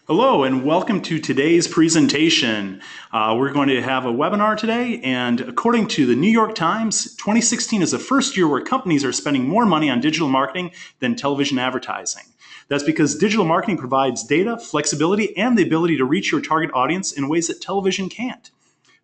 Hello and welcome to today's presentation. We're going to have a webinar today, and according to the New York Times, 2016 is the first year where companies are spending more money on digital marketing than television advertising. That's because digital marketing provides data, flexibility, and the ability to reach your target audience in ways that television can't.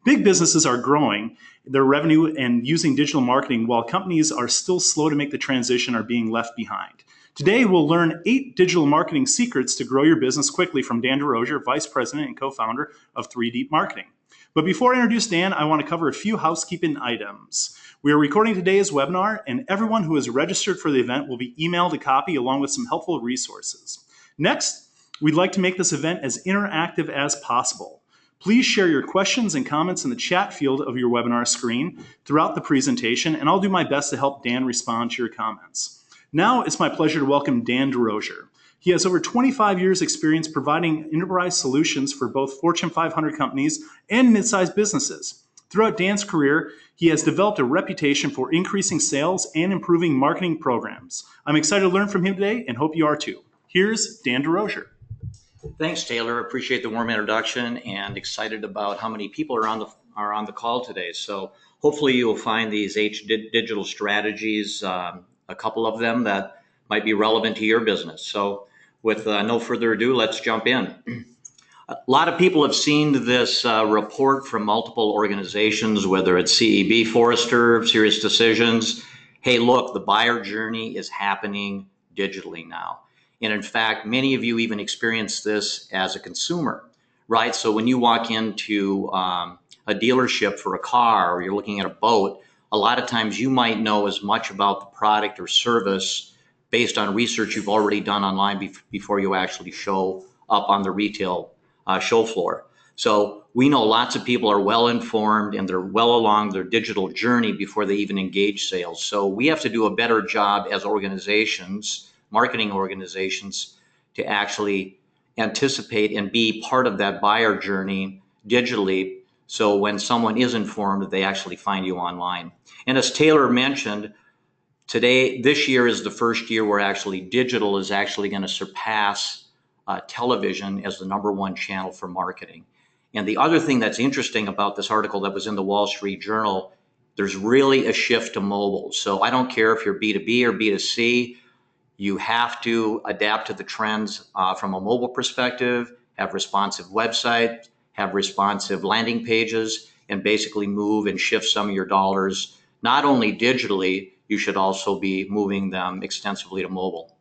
Big businesses are growing their revenue and using digital marketing, while companies are still slow to make the transition or being left behind. Today, we'll learn 8 digital marketing secrets to grow your business quickly from Dan DeRozier, Vice President and co-founder of 3 Deep Marketing. But before I introduce Dan, I want to cover a few housekeeping items. We are recording today's webinar, and everyone who is registered for the event will be emailed a copy along with some helpful resources. Next, we'd like to make this event as interactive as possible. Please share your questions and comments in the chat field of your webinar screen throughout the presentation, and I'll do my best to help Dan respond to your comments. Now it's my pleasure to welcome Dan DeRozier. He has over 25 years experience providing enterprise solutions for both Fortune 500 companies and mid-sized businesses. Throughout Dan's career, he has developed a reputation for increasing sales and improving marketing programs. I'm excited to learn from him today and hope you are too. Here's Dan DeRozier. Thanks, Taylor. Appreciate the warm introduction and excited about how many people are on the call today. So hopefully you'll find these 8 digital strategies, a couple of them that might be relevant to your business. So with no further ado, let's jump in. A lot of people have seen this report from multiple organizations, whether it's CEB, Forrester, Serious Decisions. Hey, look, the buyer journey is happening digitally now. And in fact, many of you even experience this as a consumer, right? So when you walk into a dealership for a car or you're looking at a boat, a lot of times you might know as much about the product or service based on research you've already done online before you actually show up on the retail show floor. So we know lots of people are well informed and they're well along their digital journey before they even engage sales. So we have to do a better job as organizations, marketing organizations, to actually anticipate and be part of that buyer journey digitally. So when someone is informed, they actually find you online. And as Taylor mentioned, this year is the first year where actually digital is actually going to surpass television as the #1 channel for marketing. And the other thing that's interesting about this article that was in the Wall Street Journal, there's really a shift to mobile. So I don't care if you're B2B or B2C, you have to adapt to the trends from a mobile perspective, have responsive websites, have responsive landing pages, and basically move and shift some of your dollars, not only digitally, you should also be moving them extensively to mobile.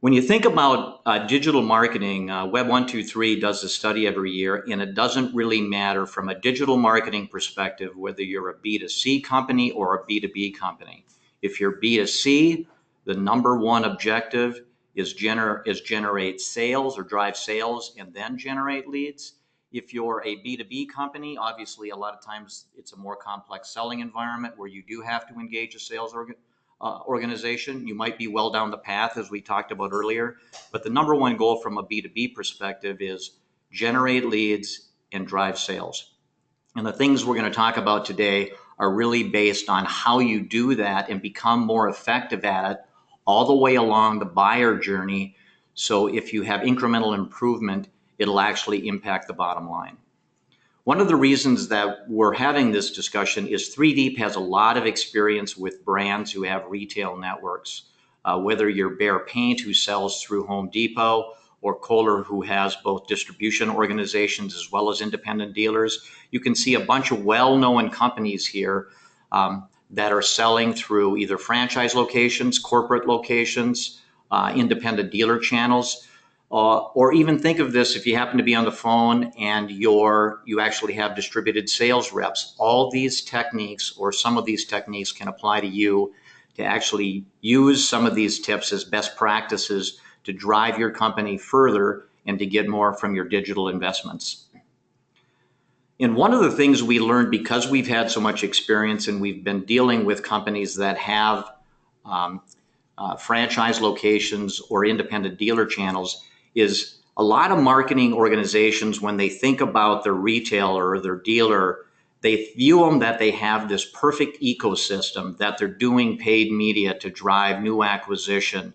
When you think about digital marketing, Web123 does a study every year, and it doesn't really matter from a digital marketing perspective whether you're a B2C company or a B2B company. If you're B2C, the #1 objective is generate sales or drive sales and then generate leads. If you're a B2B company, obviously a lot of times it's a more complex selling environment where you do have to engage a sales organization. You might be well down the path, as we talked about earlier, but the #1 goal from a B2B perspective is generate leads and drive sales. And the things we're going to talk about today are really based on how you do that and become more effective at it all the way along the buyer journey. So if you have incremental improvement, it'll actually impact the bottom line. One of the reasons that we're having this discussion is 3 Deep has a lot of experience with brands who have retail networks. Whether you're Behr Paint, who sells through Home Depot, or Kohler, who has both distribution organizations as well as independent dealers, you can see a bunch of well-known companies here that are selling through either franchise locations, corporate locations, independent dealer channels. Or even think of this if you happen to be on the phone and you actually have distributed sales reps. All these techniques or some of these techniques can apply to you to actually use some of these tips as best practices to drive your company further and to get more from your digital investments. And one of the things we learned, because we've had so much experience and we've been dealing with companies that have franchise locations or independent dealer channels, is a lot of marketing organizations, when they think about their retailer or their dealer, they view them that they have this perfect ecosystem, that they're doing paid media to drive new acquisition.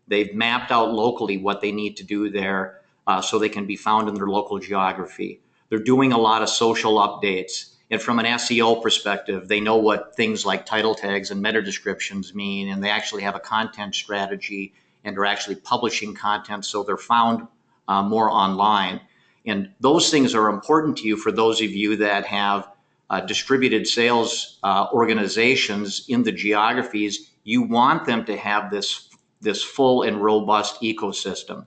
They've mapped out locally what they need to do there. so they can be found in their local geography. They're doing a lot of social updates. And from an SEO perspective, they know what things like title tags and meta descriptions mean, and they actually have a content strategy and are actually publishing content so they're found more online. And those things are important to you for those of you that have distributed sales organizations in the geographies. You want them to have this full and robust ecosystem.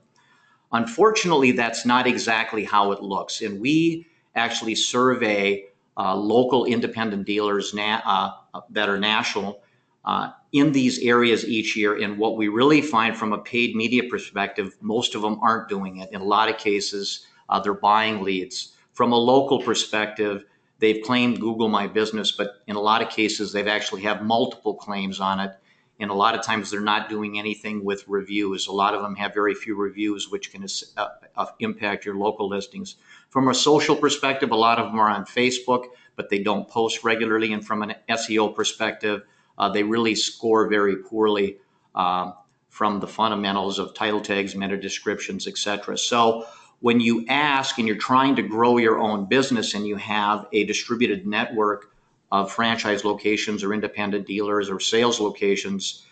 Unfortunately, that's not exactly how it looks. And we actually survey local independent dealers that are national in these areas each year. And what we really find from a paid media perspective, most of them aren't doing it. In a lot of cases, they're buying leads. From a local perspective, they've claimed Google My Business, but in a lot of cases, they've actually have multiple claims on it. And a lot of times they're not doing anything with reviews. A lot of them have very few reviews, which can impact your local listings. From a social perspective, a lot of them are on Facebook, but they don't post regularly. And from an SEO perspective, they really score very poorly from the fundamentals of title tags, meta descriptions, etc. So when you ask and you're trying to grow your own business and you have a distributed network of franchise locations or independent dealers or sales locations,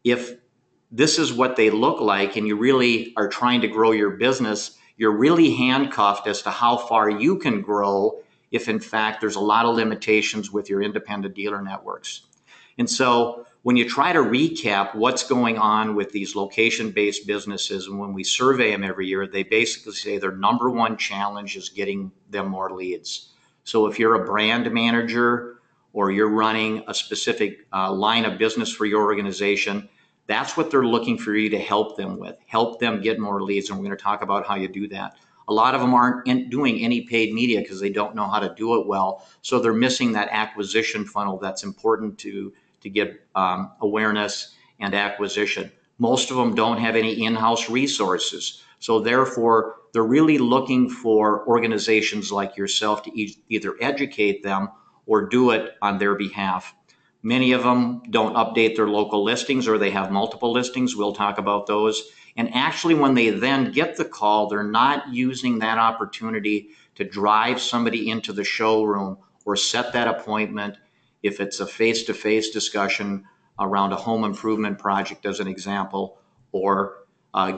if this is what they look like and you really are trying to grow your business, you're really handcuffed as to how far you can grow if in fact there's a lot of limitations with your independent dealer networks. And so when you try to recap what's going on with these location-based businesses, and when we survey them every year, they basically say their number one challenge is getting them more leads. So if you're a brand manager or you're running a specific line of business for your organization, that's what they're looking for you to help them with. Help them get more leads, and we're going to talk about how you do that. A lot of them aren't doing any paid media because they don't know how to do it well, so they're missing that acquisition funnel that's important to get awareness and acquisition. Most of them don't have any in-house resources, so therefore they're really looking for organizations like yourself to either educate them or do it on their behalf. Many of them don't update their local listings, or they have multiple listings. We'll talk about those. And actually, when they then get the call, they're not using that opportunity to drive somebody into the showroom or set that appointment if it's a face-to-face discussion around a home improvement project, as an example, or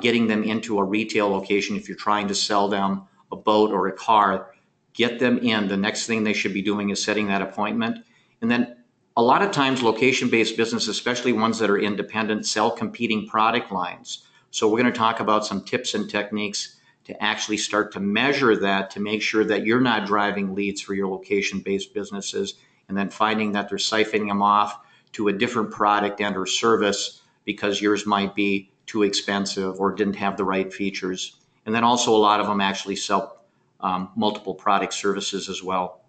getting them into a retail location if you're trying to sell them a boat or a car. Get them in. The next thing they should be doing is setting that appointment. And then a lot of times location-based businesses, especially ones that are independent, sell competing product lines. So we're going to talk about some tips and techniques to actually start to measure that, to make sure that you're not driving leads for your location-based businesses and then finding that they're siphoning them off to a different product and or service because yours might be too expensive or didn't have the right features. And then also a lot of them actually sell multiple product services as well.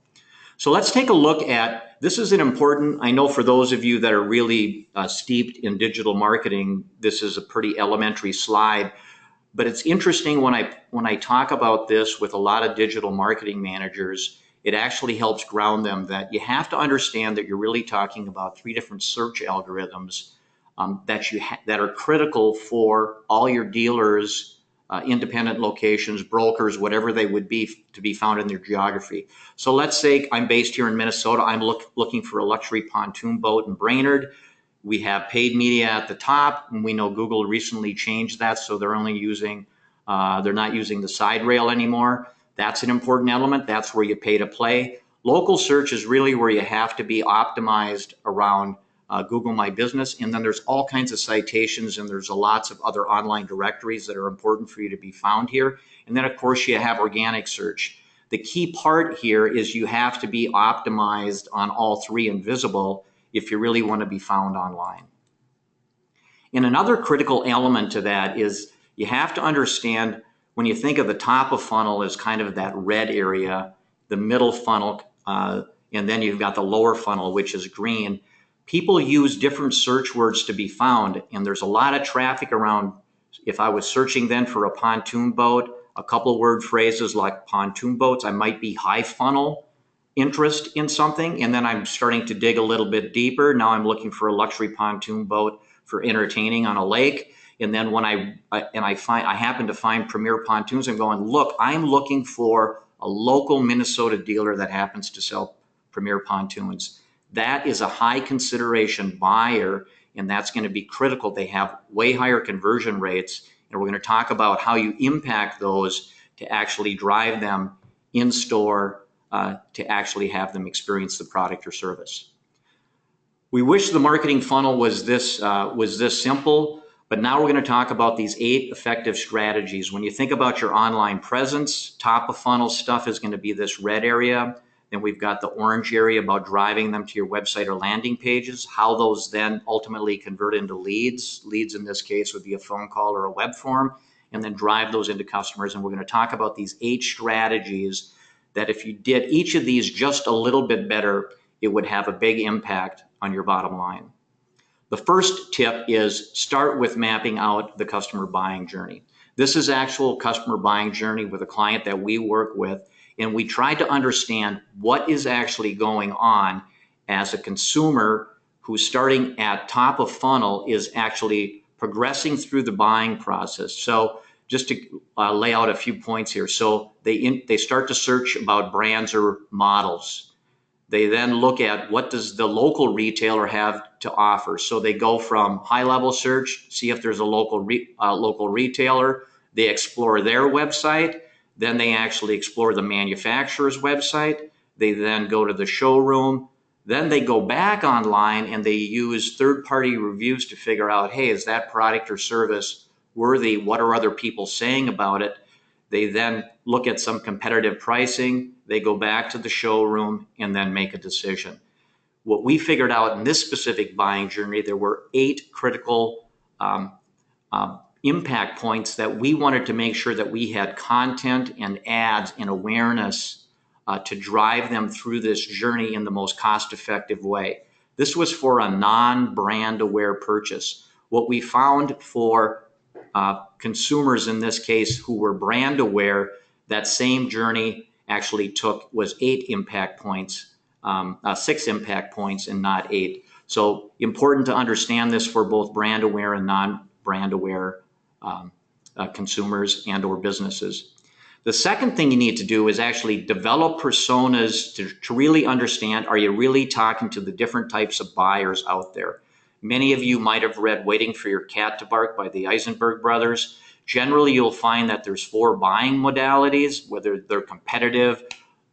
So let's take a look at, this is an important, I know for those of you that are really steeped in digital marketing, this is a pretty elementary slide, but it's interesting when I talk about this with a lot of digital marketing managers, it actually helps ground them that you have to understand that you're really talking about three different search algorithms that are critical for all your dealers, independent locations, brokers, whatever they would be, to be found in their geography. So let's say I'm based here in Minnesota. I'm looking for a luxury pontoon boat in Brainerd. We have paid media at the top, and we know Google recently changed that, so they're not using the side rail anymore. That's an important element. That's where you pay to play. Local search is really where you have to be optimized around Google My Business. And then there's all kinds of citations, and there's lots of other online directories that are important for you to be found here. And then, of course, you have organic search. The key part here is you have to be optimized on all three and visible if you really want to be found online. And another critical element to that is you have to understand, when you think of the top of funnel as kind of that red area, the middle funnel, and then you've got the lower funnel, which is green. People use different search words to be found, and there's a lot of traffic around. If I was searching then for a pontoon boat, a couple of word phrases like pontoon boats, I might be high funnel interest in something, and then I'm starting to dig a little bit deeper. Now I'm looking for a luxury pontoon boat for entertaining on a lake. And then when I happen to find Premier Pontoons, I'm going, look, I'm looking for a local Minnesota dealer that happens to sell Premier Pontoons. That is a high consideration buyer, and that's going to be critical. They have way higher conversion rates, and we're going to talk about how you impact those to actually drive them in store to actually have them experience the product or service. We wish the marketing funnel was this simple, but now we're going to talk about these 8 effective strategies. When you think about your online presence, top of funnel stuff is going to be this red area. Then we've got the orange area about driving them to your website or landing pages, how those then ultimately convert into leads. Leads in this case would be a phone call or a web form, and then drive those into customers. And we're going to talk about these 8 strategies that if you did each of these just a little bit better, it would have a big impact on your bottom line. The first tip is start with mapping out the customer buying journey. This is actual customer buying journey with a client that we work with, and we try to understand what is actually going on as a consumer who's starting at top of funnel is actually progressing through the buying process. So just to lay out a few points here. So they start to search about brands or models. They then look at what does the local retailer have to offer. So they go from high-level search, see if there's a local retailer. They explore their website. Then they actually explore the manufacturer's website. They then go to the showroom. Then they go back online and they use third-party reviews to figure out, hey, is that product or service worthy? What are other people saying about it? They then look at some competitive pricing. They go back to the showroom and then make a decision. What we figured out in this specific buying journey, there were 8 critical impact points that we wanted to make sure that we had content and ads and awareness to drive them through this journey in the most cost-effective way. This was for a non-brand aware purchase. What we found for consumers in this case who were brand aware, that same journey actually was 6 impact points and not 8. So important to understand this for both brand aware and non-brand aware consumers and or businesses. The second thing you need to do is actually develop personas to really understand, are you really talking to the different types of buyers out there? Many of you might have read Waiting for Your Cat to Bark by the Eisenberg brothers. Generally, you'll find that there's 4 buying modalities, whether they're competitive,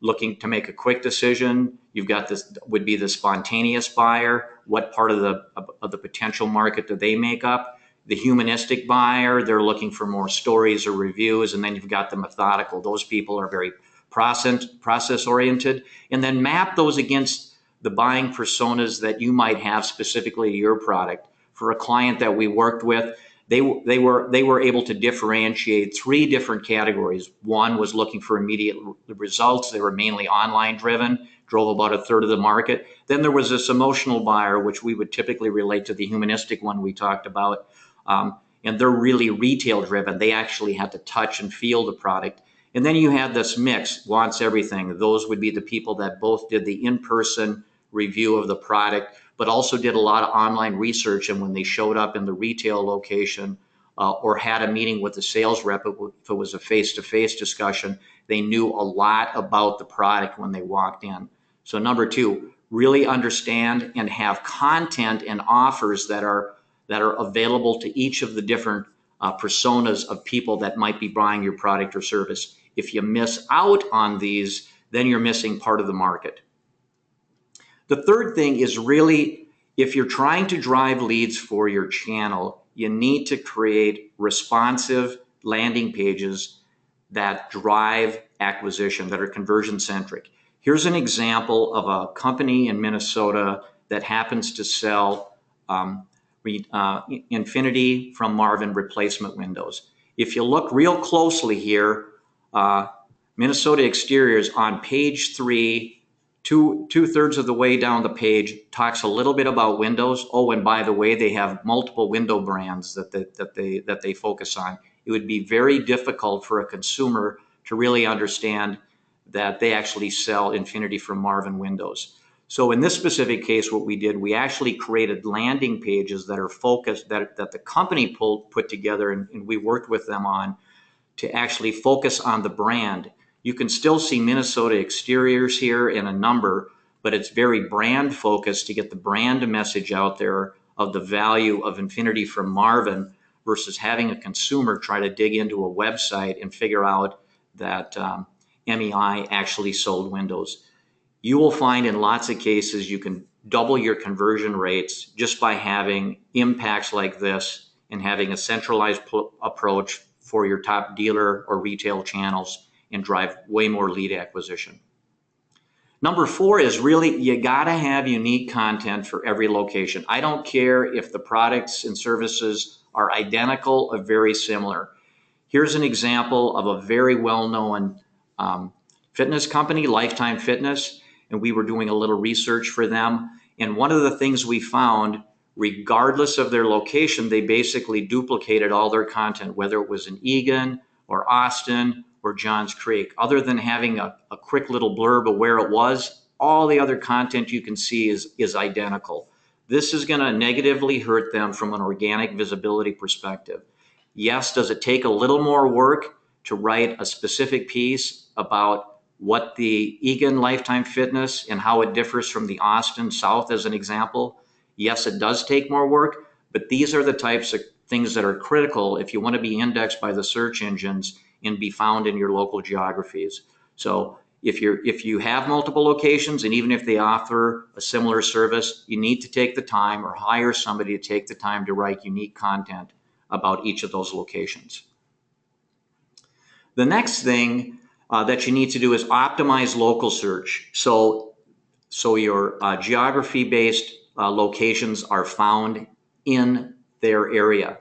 looking to make a quick decision. You've got this would be the spontaneous buyer. What part of the potential market do they make up? The humanistic buyer, they're looking for more stories or reviews. And then you've got the methodical. Those people are very process oriented. And then map those against the buying personas that you might have specifically to your product. For a client that we worked with, they were able to differentiate 3 different categories. One was looking for immediate results. They were mainly online driven, drove about a third of the market. Then there was this emotional buyer, which we would typically relate to the humanistic one we talked about. And they're really retail driven. They actually had to touch and feel the product. And then you had this mix, wants everything. Those would be the people that both did the in-person review of the product, but also did a lot of online research. And when they showed up in the retail location or had a meeting with the sales rep, if it was a face-to-face discussion, they knew a lot about the product when they walked in. So number 2, really understand and have content and offers that are available to each of the different personas of people that might be buying your product or service. If you miss out on these, then you're missing part of the market. The third thing is really, if you're trying to drive leads for your channel, you need to create responsive landing pages that drive acquisition, that are conversion centric. Here's an example of a company in Minnesota that happens to sell Infinity from Marvin replacement windows. If you look real closely here, Minnesota Exteriors on page 3, two-thirds of the way down the page, talks a little bit about windows. Oh, and by the way, they have multiple window brands that they focus on. It would be very difficult for a consumer to really understand that they actually sell Infinity from Marvin windows. So in this specific case, what we did, we actually created landing pages that are focused, that the company put together, and we worked with them on to actually focus on the brand. You can still see Minnesota exteriors here and a number, but it's very brand focused to get the brand message out there of the value of Infinity from Marvin versus having a consumer try to dig into a website and figure out that MEI actually sold windows. You will find in lots of cases you can double your conversion rates just by having impacts like this and having a centralized approach for your top dealer or retail channels and drive way more lead acquisition. Number 4 is really, you gotta have unique content for every location. I don't care if the products and services are identical or very similar. Here's an example of a very well-known fitness company, Lifetime Fitness, and we were doing a little research for them. And one of the things we found, regardless of their location, they basically duplicated all their content, whether it was in Eagan or Austin or Johns Creek. Other than having a quick little blurb of where it was, all the other content you can see is identical. This is going to negatively hurt them from an organic visibility perspective. Yes, does it take a little more work to write a specific piece about what the Eagan Lifetime Fitness and how it differs from the Austin South as an example? Yes, it does take more work, but these are the types of things that are critical if you want to be indexed by the search engines and be found in your local geographies. So if you have multiple locations, and even if they offer a similar service, you need to take the time or hire somebody to take the time to write unique content about each of those locations. The next thing that you need to do is optimize local search. So your geography-based locations are found in their area.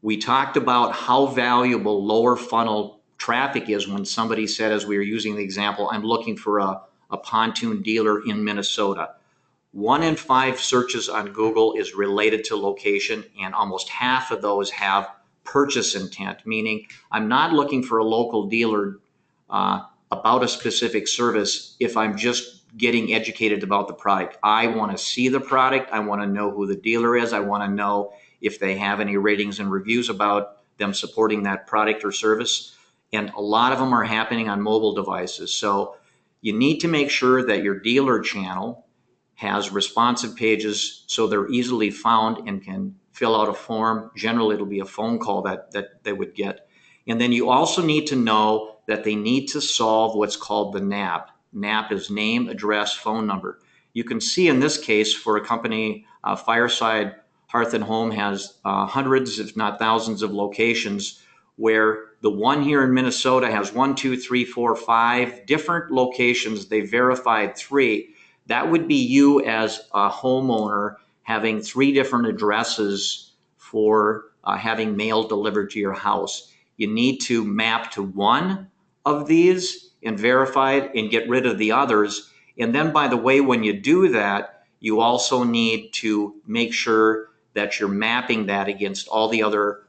We talked about how valuable lower funnel traffic is when somebody said, as we were using the example, I'm looking for a pontoon dealer in Minnesota. 1 in 5 searches on Google is related to location, and almost half of those have purchase intent, meaning I'm not looking for a local dealer about a specific service if I'm just getting educated about the product. I want to see the product. I want to know who the dealer is. I want to know if they have any ratings and reviews about them supporting that product or service. And a lot of them are happening on mobile devices. So you need to make sure that your dealer channel has responsive pages so they're easily found and can fill out a form. Generally, it'll be a phone call that they would get. And then you also need to know that they need to solve what's called the NAP. NAP is name, address, phone number. You can see in this case for a company, Fireside Hearth and Home has hundreds, if not thousands of locations, where the one here in Minnesota has 1, 2, 3, 4, 5 different locations. They verified 3. That would be you as a homeowner having 3 different addresses for having mail delivered to your house. You need to map to one of these and verify it and get rid of the others. And then, by the way, when you do that, you also need to make sure that you're mapping that against all the other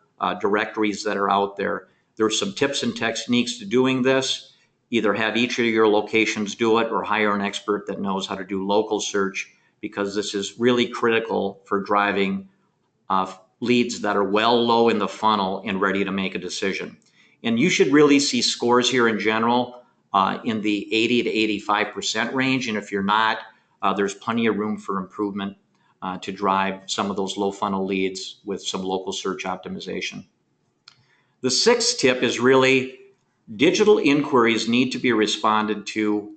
directories that are out there. There's some tips and techniques to doing this. Either have each of your locations do it or hire an expert that knows how to do local search, because this is really critical for driving leads that are well low in the funnel and ready to make a decision. And you should really see scores here in general in the 80 to 85% range. And if you're not, there's plenty of room for improvement to drive some of those low funnel leads with some local search optimization. The 6th tip is really digital inquiries need to be responded to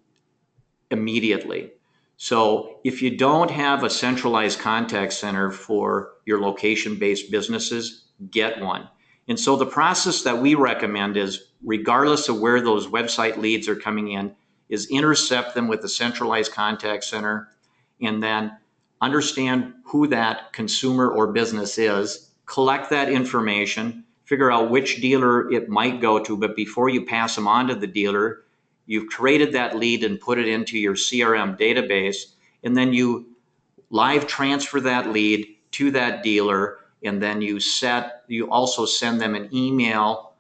immediately. So if you don't have a centralized contact center for your location-based businesses, get one. And so the process that we recommend is, regardless of where those website leads are coming in, is intercept them with a centralized contact center and then understand who that consumer or business is, collect that information, figure out which dealer it might go to, but before you pass them on to the dealer, you've created that lead and put it into your CRM database, and then you live transfer that lead to that dealer, and then you also send them an email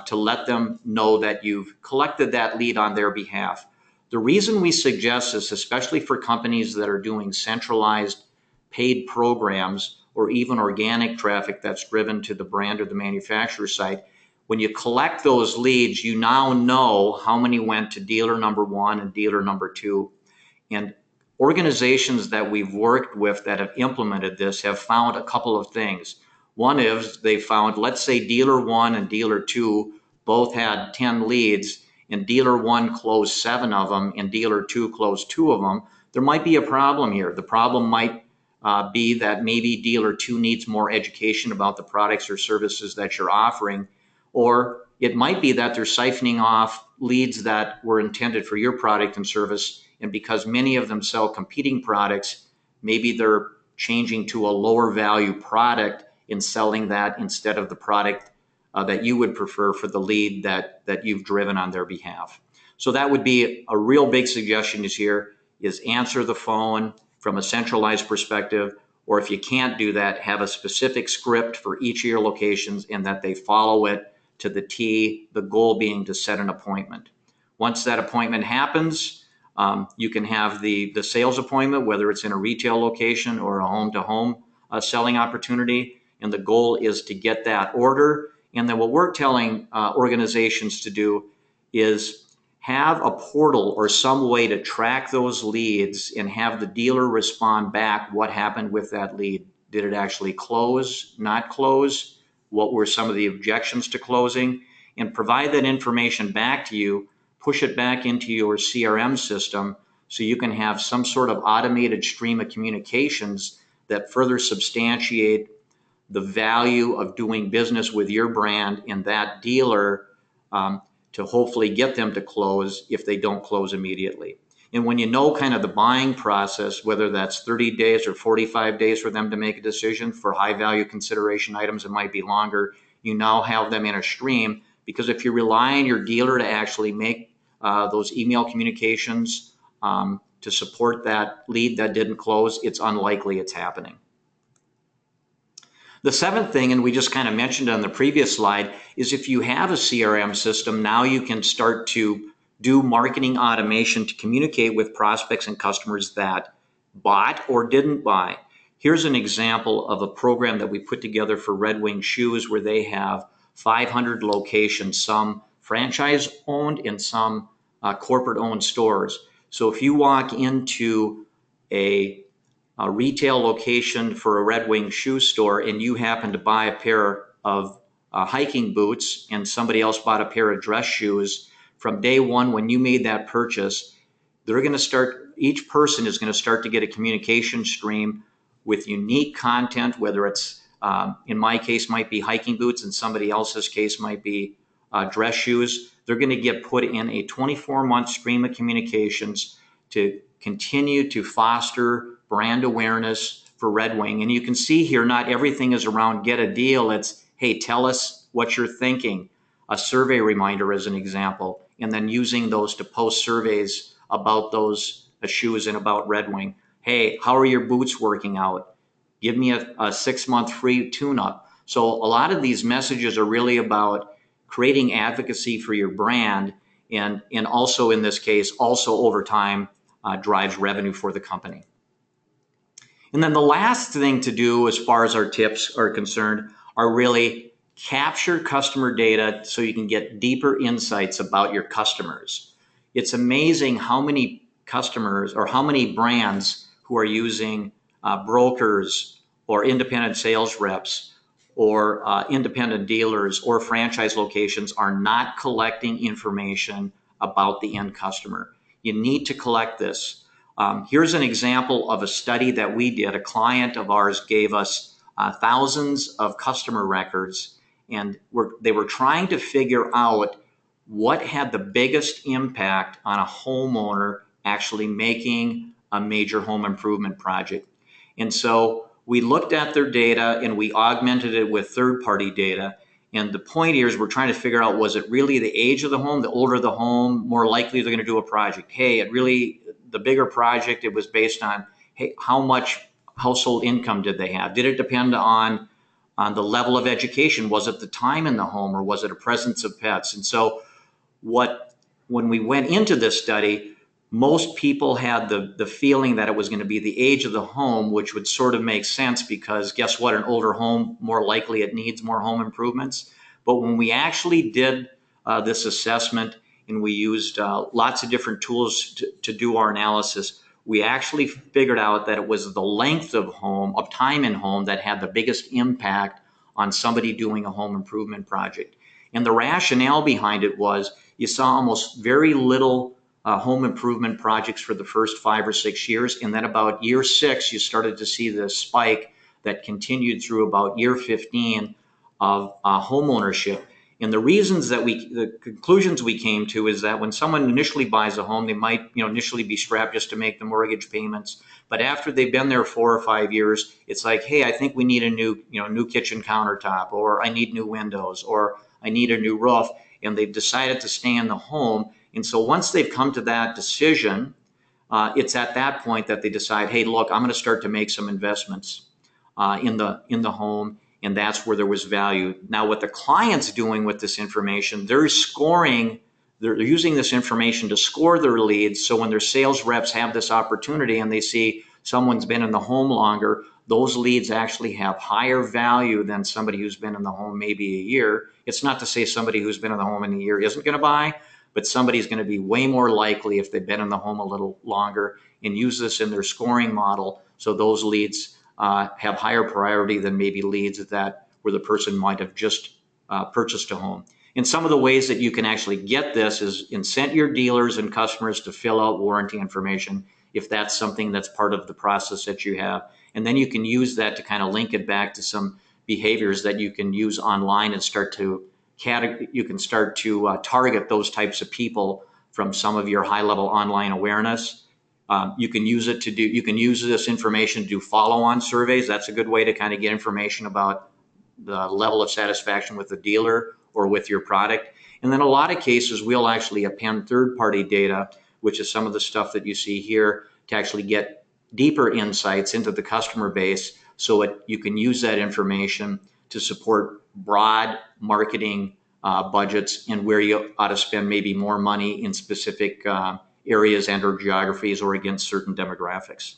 to let them know that you've collected that lead on their behalf. The reason we suggest this, especially for companies that are doing centralized paid programs or even organic traffic that's driven to the brand or the manufacturer site, when you collect those leads, you now know how many went to dealer number one and dealer number two. And organizations that we've worked with that have implemented this have found a couple of things. One is they found, let's say dealer one and dealer two both had 10 leads, and dealer one closed 7 of them and dealer two closed 2 of them. There might be a problem here. The problem might be that maybe dealer two needs more education about the products or services that you're offering, or it might be that they're siphoning off leads that were intended for your product and service, and because many of them sell competing products, maybe they're changing to a lower value product and selling that instead of the product that you would prefer for the lead that you've driven on their behalf. So that would be a real big suggestion is answer the phone from a centralized perspective, or if you can't do that, have a specific script for each of your locations and that they follow it to the T, the goal being to set an appointment. Once that appointment happens, you can have the sales appointment, whether it's in a retail location or a home-to-home selling opportunity, and the goal is to get that order. And then what we're telling organizations to do is have a portal or some way to track those leads and have the dealer respond back what happened with that lead. Did it actually close, not close? What were some of the objections to closing? And provide that information back to you, push it back into your CRM system so you can have some sort of automated stream of communications that further substantiate the value of doing business with your brand and that dealer to hopefully get them to close if they don't close immediately. And when you know kind of the buying process, whether that's 30 days or 45 days for them to make a decision, for high value consideration items, it might be longer, you now have them in a stream, because if you rely on your dealer to actually make those email communications to support that lead that didn't close, it's unlikely it's happening. The seventh thing, and we just kind of mentioned on the previous slide, is if you have a CRM system, now you can start to do marketing automation to communicate with prospects and customers that bought or didn't buy. Here's an example of a program that we put together for Red Wing Shoes, where they have 500 locations, some franchise owned and some corporate owned stores. So if you walk into a retail location for a Red Wing shoe store and you happen to buy a pair of hiking boots and somebody else bought a pair of dress shoes, from day one when you made that purchase, they're going to start, each person is going to start to get a communication stream with unique content, whether it's, in my case, might be hiking boots, and somebody else's case might be dress shoes. They're going to get put in a 24-month stream of communications to continue to foster brand awareness for Red Wing. And you can see here, not everything is around get a deal. It's, hey, tell us what you're thinking. A survey reminder as an example, and then using those to post surveys about those shoes and about Red Wing. Hey, how are your boots working out? Give me a 6-month free tune-up. So a lot of these messages are really about creating advocacy for your brand, and also in this case, also over time drives revenue for the company. And then the last thing to do as far as our tips are concerned are really capture customer data so you can get deeper insights about your customers. It's amazing how many customers or how many brands who are using brokers or independent sales reps or independent dealers or franchise locations are not collecting information about the end customer. You need to collect this. Here's an example of a study that we did. A client of ours gave us thousands of customer records, and they were trying to figure out what had the biggest impact on a homeowner actually making a major home improvement project. And so we looked at their data and we augmented it with third-party data. And the point here is we're trying to figure out, was it really the age of the home, the older the home, more likely they're going to do a project? Hey, the bigger project, it was based on, hey, how much household income did they have? Did it depend on the level of education? Was it the time in the home, or was it a presence of pets? And so when we went into this study, most people had the feeling that it was going to be the age of the home, which would sort of make sense because guess what? An older home, more likely it needs more home improvements. But when we actually did this assessment and we used lots of different tools to do our analysis, we actually figured out that it was the length of time in home that had the biggest impact on somebody doing a home improvement project. And the rationale behind it was you saw almost very little home improvement projects for the first 5 or 6 years. And then about year 6, you started to see this spike that continued through about year 15 of home ownership. And the conclusions we came to is that when someone initially buys a home, they might, initially be strapped just to make the mortgage payments. But after they've been there 4 or 5 years, it's like, hey, I think we need a new kitchen countertop, or I need new windows, or I need a new roof. And they've decided to stay in the home. And so once they've come to that decision, it's at that point that they decide, hey, look, I'm going to start to make some investments in the home. And that's where there was value. Now, what the client's doing with this information, they're using this information to score their leads. So when their sales reps have this opportunity and they see someone's been in the home longer, those leads actually have higher value than somebody who's been in the home maybe a year. It's not to say somebody who's been in the home in a year isn't going to buy, but somebody's going to be way more likely if they've been in the home a little longer and use this in their scoring model. So those leads have higher priority than maybe leads where the person might have just purchased a home. And some of the ways that you can actually get this is incent your dealers and customers to fill out warranty information if that's something that's part of the process that you have. And then you can use that to kind of link it back to some behaviors that you can use online and start to target those types of people from some of your high-level online awareness. You can use this information to do follow-on surveys. That's a good way to kind of get information about the level of satisfaction with the dealer or with your product. And then a lot of cases, we'll actually append third-party data, which is some of the stuff that you see here, to actually get deeper insights into the customer base so you can use that information to support broad marketing budgets and where you ought to spend maybe more money in specific areas and or geographies or against certain demographics.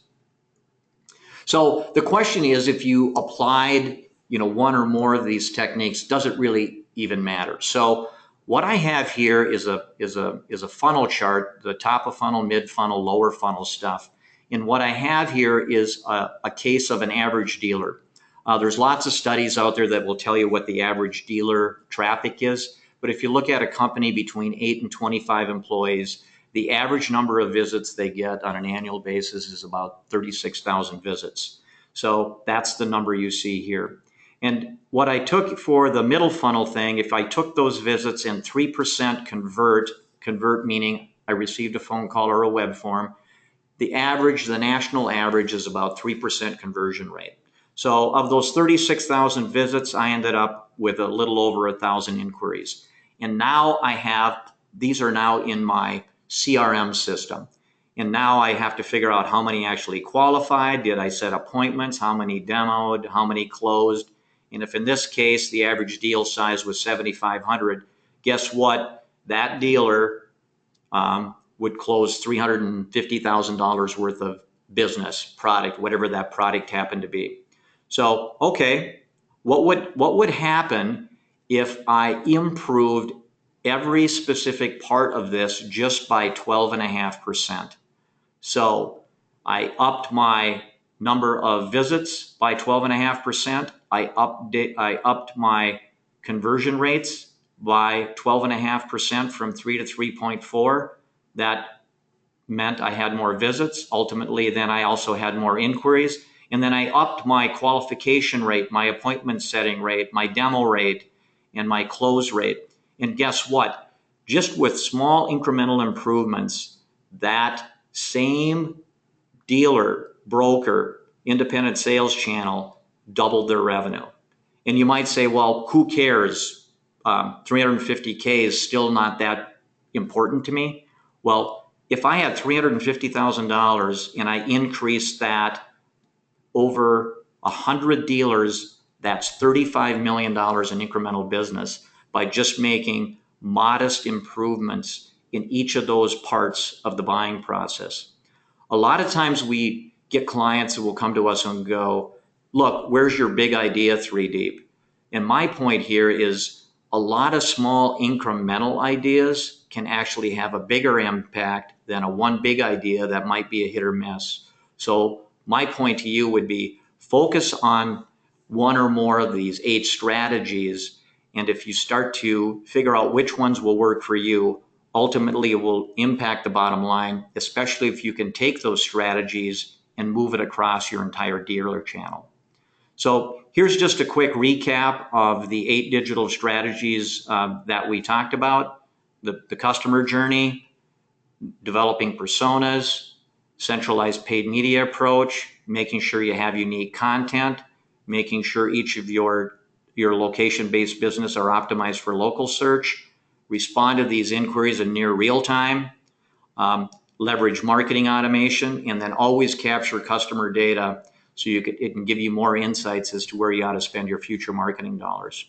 So the question is, if you applied, one or more of these techniques, does it really even matter? So what I have here is a funnel chart, the top of funnel, mid funnel, lower funnel stuff. And what I have here is a case of an average dealer. There's lots of studies out there that will tell you what the average dealer traffic is. But if you look at a company between 8 and 25 employees, the average number of visits they get on an annual basis is about 36,000 visits. So that's the number you see here. And what I took for the middle funnel thing, if I took those visits and 3% convert meaning I received a phone call or a web form, the national average is about 3% conversion rate. So of those 36,000 visits, I ended up with a little over 1,000 inquiries. And now these are now in my CRM system. And now I have to figure out how many actually qualified, did I set appointments, how many demoed, how many closed. And if in this case, the average deal size was $7,500, guess what? That dealer would close $350,000 worth of business, product, whatever that product happened to be. So, okay, what would happen if I improved every specific part of this just by 12.5%? So I upped my number of visits by 12.5%. I upped my conversion rates by 12.5% from 3 to 3.4. That meant I had more visits. Ultimately, then I also had more inquiries. And then I upped my qualification rate, my appointment setting rate, my demo rate, and my close rate. And guess what? Just with small incremental improvements, that same dealer, broker, independent sales channel doubled their revenue. And you might say, well, who cares? 350K is still not that important to me. Well, if I had $350,000 and I increased that over 100 dealers, that's $35 million in incremental business by just making modest improvements in each of those parts of the buying process. A lot of times we get clients who will come to us and go, look, where's your big idea 3 deep? And my point here is a lot of small incremental ideas can actually have a bigger impact than a one big idea that might be a hit or miss. So my point to you would be focus on one or more of these 8 strategies. And if you start to figure out which ones will work for you, ultimately it will impact the bottom line, especially if you can take those strategies and move it across your entire dealer channel. So here's just a quick recap of the 8 digital strategies that we talked about. The customer journey, developing personas, centralized paid media approach, making sure you have unique content, making sure each of your location-based business are optimized for local search, respond to these inquiries in near real time, leverage marketing automation, and then always capture customer data so it can give you more insights as to where you ought to spend your future marketing dollars.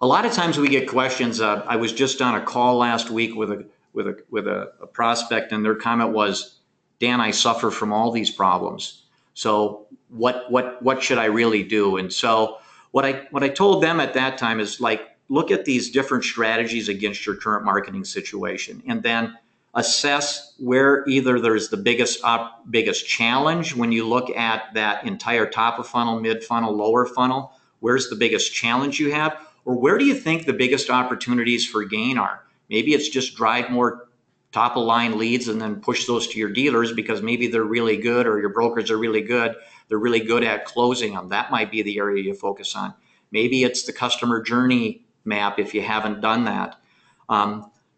A lot of times we get questions. I was just on a call last week with a prospect, and their comment was, Dan, I suffer from all these problems. So what should I really do? And so what I told them at that time is, like, look at these different strategies against your current marketing situation, and then assess where either there's the biggest challenge when you look at that entire top of funnel, mid funnel, lower funnel. Where's the biggest challenge you have? Or where do you think the biggest opportunities for gain are? Maybe it's just drive more top of line leads and then push those to your dealers because maybe they're really good, or your brokers are really good. They're really good at closing them. That might be the area you focus on. Maybe it's the customer journey map if you haven't done that.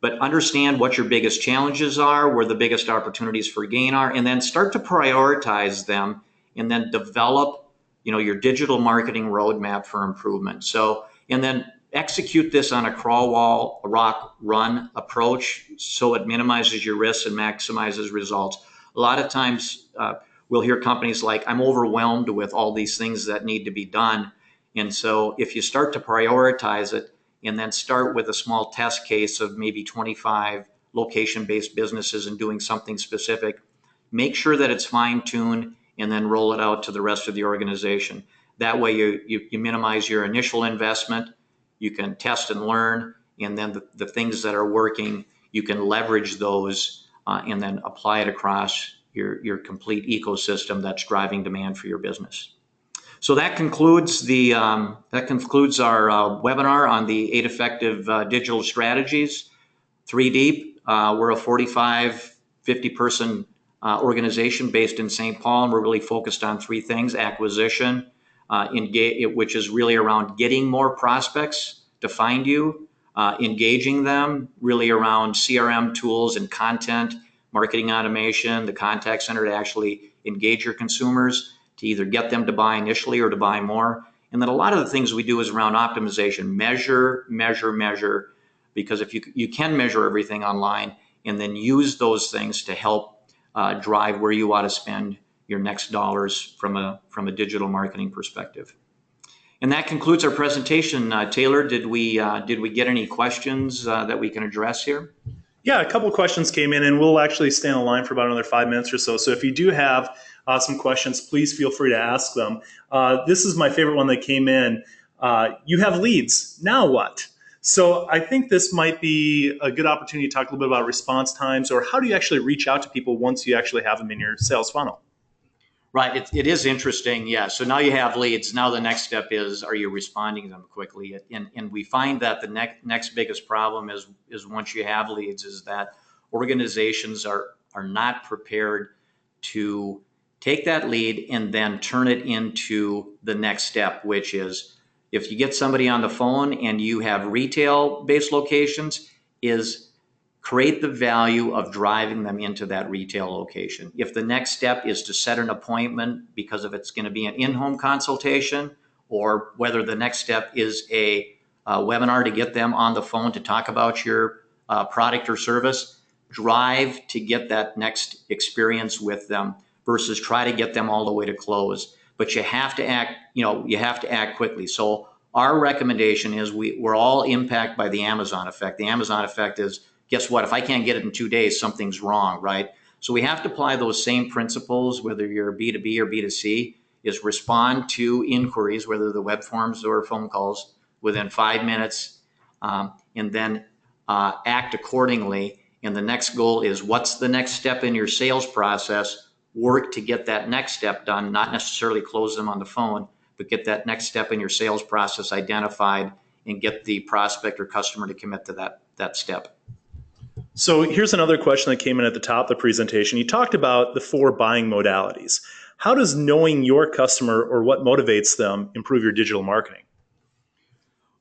But understand what your biggest challenges are, where the biggest opportunities for gain are, and then start to prioritize them, and then develop, your digital marketing roadmap for improvement. So, and then execute this on a crawl, wall, rock, run approach so it minimizes your risks and maximizes results. A lot of times we'll hear companies like, I'm overwhelmed with all these things that need to be done. And so if you start to prioritize it, and then start with a small test case of maybe 25 location-based businesses and doing something specific, make sure that it's fine-tuned, and then roll it out to the rest of the organization. That way you minimize your initial investment, you can test and learn, and then the things that are working, you can leverage those and then apply it across your complete ecosystem that's driving demand for your business. So that concludes our webinar on the 8 effective digital strategies. 3 deep. We're a 45, 50-person organization based in St. Paul, and we're really focused on 3 things: acquisition, which is really around getting more prospects to find you, engaging them, really around CRM tools and content, marketing automation, the contact center to actually engage your consumers, to either get them to buy initially or to buy more. And then a lot of the things we do is around optimization. Measure, because if you can measure everything online, and then use those things to help drive where you ought to spend your next dollars from a digital marketing perspective. And that concludes our presentation. Taylor, did we get any questions that we can address here? Yeah, a couple of questions came in, and we'll actually stay on the line for about another 5 minutes or so. So if you do have some questions, please feel free to ask them. This is my favorite one that came in. You have leads, now what? So I think this might be a good opportunity to talk a little bit about response times, or how do you actually reach out to people once you actually have them in your sales funnel? Right. It is interesting. Yeah. So now you have leads. Now the next step is, are you responding to them quickly? And we find that the next biggest problem is once you have leads, is that organizations are not prepared to take that lead and then turn it into the next step, which is, if you get somebody on the phone and you have retail-based locations, is create the value of driving them into that retail location. If the next step is to set an appointment, because if it's going to be an in-home consultation, or whether the next step is a webinar to get them on the phone to talk about your product or service, drive to get that next experience with them versus try to get them all the way to close. But you have to act, you have to act quickly. So our recommendation is we're all impacted by the Amazon effect. The Amazon effect is guess what? If I can't get it in 2 days, something's wrong, right? So we have to apply those same principles, whether you're B2B or B2C, is respond to inquiries, whether the web forms or phone calls, within 5 minutes, and then act accordingly. And the next goal is, what's the next step in your sales process? Work to get that next step done, not necessarily close them on the phone, but get that next step in your sales process identified and get the prospect or customer to commit to that step. So here's another question that came in at the top of the presentation. You talked about the 4 buying modalities. How does knowing your customer or what motivates them improve your digital marketing?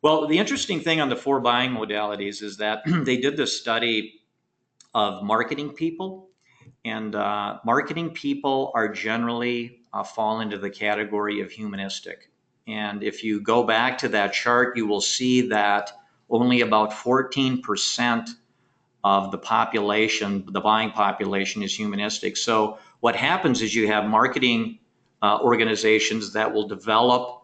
Well, the interesting thing on the 4 buying modalities is that they did this study of marketing people, and marketing people are generally fall into the category of humanistic. And if you go back to that chart, you will see that only about 14% of the population, the buying population, is humanistic. So what happens is you have marketing organizations that will develop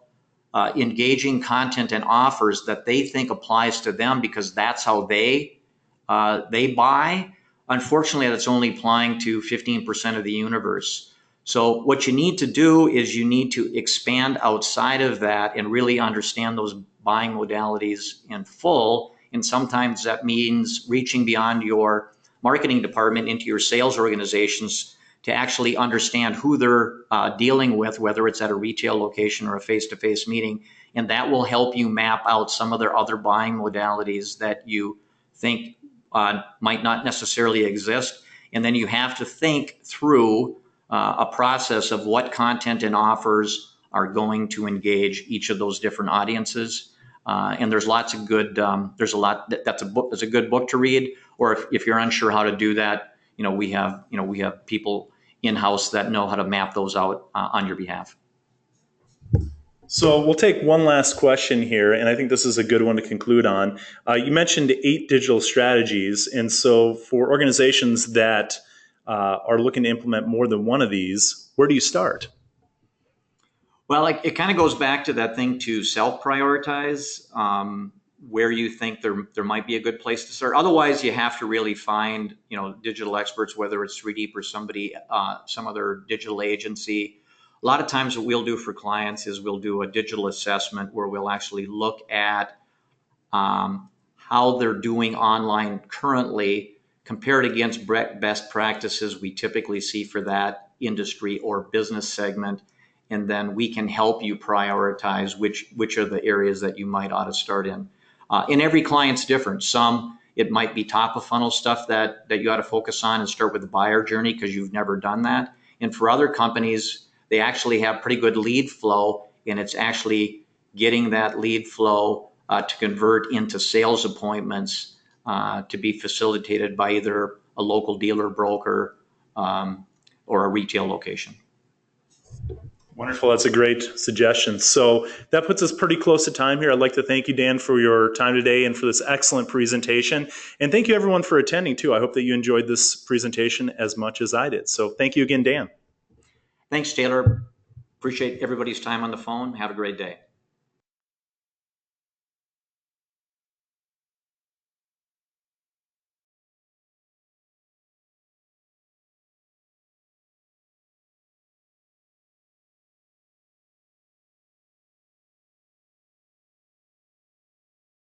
engaging content and offers that they think applies to them because that's how they buy. Unfortunately, that's only applying to 15% of the universe. So what you need to do is you need to expand outside of that and really understand those buying modalities in full. And sometimes that means reaching beyond your marketing department into your sales organizations to actually understand who they're dealing with, whether it's at a retail location or a face-to-face meeting. And that will help you map out some of their other buying modalities that you think might not necessarily exist. And then you have to think through a process of what content and offers are going to engage each of those different audiences. And there's lots of good, there's a lot, that's a good book to read. Or if you're unsure how to do that, we have people in-house that know how to map those out on your behalf. So we'll take one last question here, and I think this is a good one to conclude on. You mentioned 8 digital strategies, and so for organizations that are looking to implement more than one of these, where do you start? Well, it kind of goes back to that thing to self-prioritize where you think there might be a good place to start. Otherwise, you have to really find digital experts, whether it's 3D or somebody, some other digital agency. A lot of times what we'll do for clients is we'll do a digital assessment where we'll actually look at how they're doing online currently, compared against best practices we typically see for that industry or business segment. And then we can help you prioritize which are the areas that you might ought to start in. And every client's different. Some, it might be top of funnel stuff that you ought to focus on and start with the buyer journey because you've never done that. And for other companies, they actually have pretty good lead flow, and it's actually getting that lead flow to convert into sales appointments to be facilitated by either a local dealer, broker, or a retail location. Wonderful. That's a great suggestion. So that puts us pretty close to time here. I'd like to thank you, Dan, for your time today and for this excellent presentation. And thank you, everyone, for attending, too. I hope that you enjoyed this presentation as much as I did. So thank you again, Dan. Thanks, Taylor. Appreciate everybody's time on the phone. Have a great day.